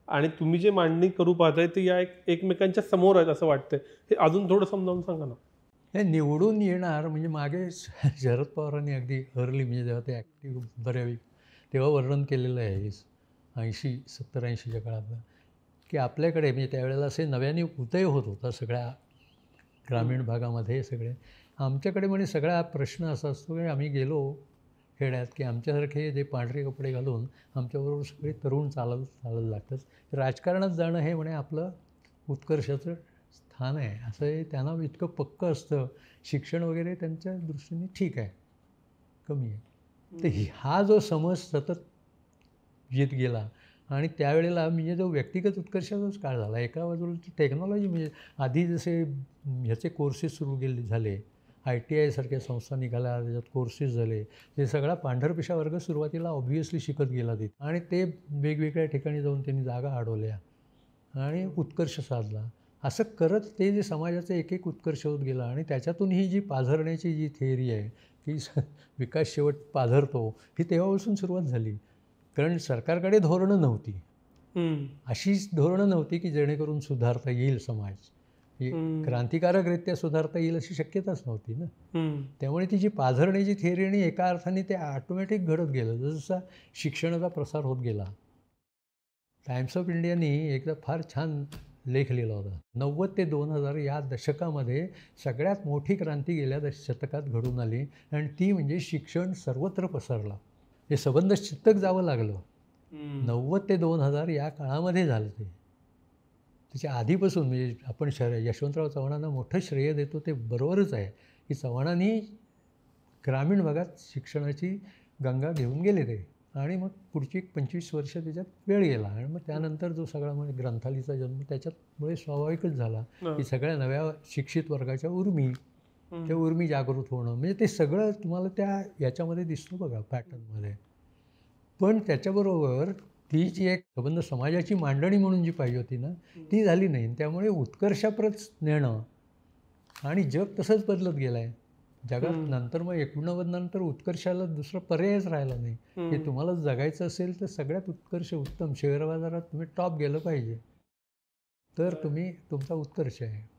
आणि तुम्ही जे मांडणी करू पाहताय ते या एकमेकांच्या समोर आहेत असं वाटतंय. हे अजून थोडं समजावून सांगा ना. हे निवडून येणार म्हणजे मागे शरद पवारांनी अगदी अर्ली म्हणजे जेव्हा ते ॲक्टिव्ह बऱ्यावेळी तेव्हा वर्णन केलेलं आहे 70-80च्या काळातलं की आपल्याकडे म्हणजे त्यावेळेला असे नव्याने उदय होत होता सगळ्या ग्रामीण भागामध्ये सगळे. आमच्याकडे म्हणजे सगळा प्रश्न असा असतो की आम्ही गेलो खेड्यात की आमच्यासारखे जे पांढरे कपडे घालून आमच्याबरोबर सगळे तरुण चालायला लागतात. राजकारणात जाणं हे म्हणे आपलं उत्कर्षाचं स्थान आहे असं हे त्यांना इतकं पक्कं असतं. शिक्षण वगैरे त्यांच्या दृष्टीने ठीक आहे, कमी आहे. तर हा जो समज सतत येत गेला आणि त्यावेळेला म्हणजे जो व्यक्तिगत उत्कर्षाचाच काळ झाला. एका बाजूला टेक्नॉलॉजी म्हणजे आधी जसे ह्याचे कोर्सेस सुरू झाले ITI सारख्या संस्था निघाल्या त्याच्यात कोर्सेस झाले ते सगळा पांढरपेशा वर्ग सुरुवातीला ऑब्व्हियसली शिकत गेला तिथे आणि ते वेगवेगळ्या ठिकाणी जाऊन त्यांनी जागा अडवल्या आणि उत्कर्ष साधला. असं करत ते जे समाजाचा एक एक उत्कर्ष होत गेला आणि त्याच्यातून ही जी पाझरण्याची जी थिअरी आहे की विकास शेवट पाझरतो ही तेव्हापासून सुरुवात झाली. कारण सरकारकडे धोरणं नव्हती, अशीच धोरणं नव्हती की जेणेकरून सुधारता येईल समाज. ही क्रांतिकारकरित्या सुधारता येईल अशी शक्यताच नव्हती ना. त्यामुळे ती जी पाझरण्याची थिअरी आणि एका अर्थाने ते ऑटोमॅटिक घडत गेलं जसं शिक्षणाचा प्रसार होत गेला. टाइम्स ऑफ इंडियानी एकदा फार छान लेख लिहिला होता. 90 ते 2000 या दशकामध्ये सगळ्यात मोठी क्रांती गेल्या शतकात घडून आली आणि ती म्हणजे शिक्षण सर्वत्र पसरला. हे सबंध चित्तक जावं लागलं. 90 ते 2000 या काळामध्ये झालं ते. त्याच्या आधीपासून म्हणजे आपण यशवंतराव चव्हाणांना मोठं श्रेय देतो ते बरोबरच आहे की चव्हाणांनी ग्रामीण भागात शिक्षणाची गंगा घेऊन गेले ते आणि मग पुढची 25 वर्ष त्याच्यात वेळ गेला आणि मग त्यानंतर जो सगळा म्हणजे ग्रंथालीचा जन्म त्याच्यामुळे स्वाभाविकच झाला की सगळ्या नव्या शिक्षित वर्गाच्या उर्मी त्या उर्मी जागृत होणं म्हणजे ते सगळं तुम्हाला त्या याच्यामध्ये दिसतं बघा पॅटर्नमध्ये. पण त्याच्याबरोबर ती जी एक संबंध समाजाची मांडणी म्हणून जी पाहिजे होती ना ती झाली नाही. त्यामुळे उत्कर्षाप्रत नेणं आणि जग तसंच बदलत गेलं आहे जगात. नंतर मग 89 नंतर उत्कर्षाला दुसरा पर्यायच राहिला नाही की तुम्हाला जगायचं असेल तर सगळ्यात उत्कर्ष उत्तम शेअर बाजारात तुम्ही टॉप गेलं पाहिजे तर तुम्ही तुमचा उत्कर्ष आहे.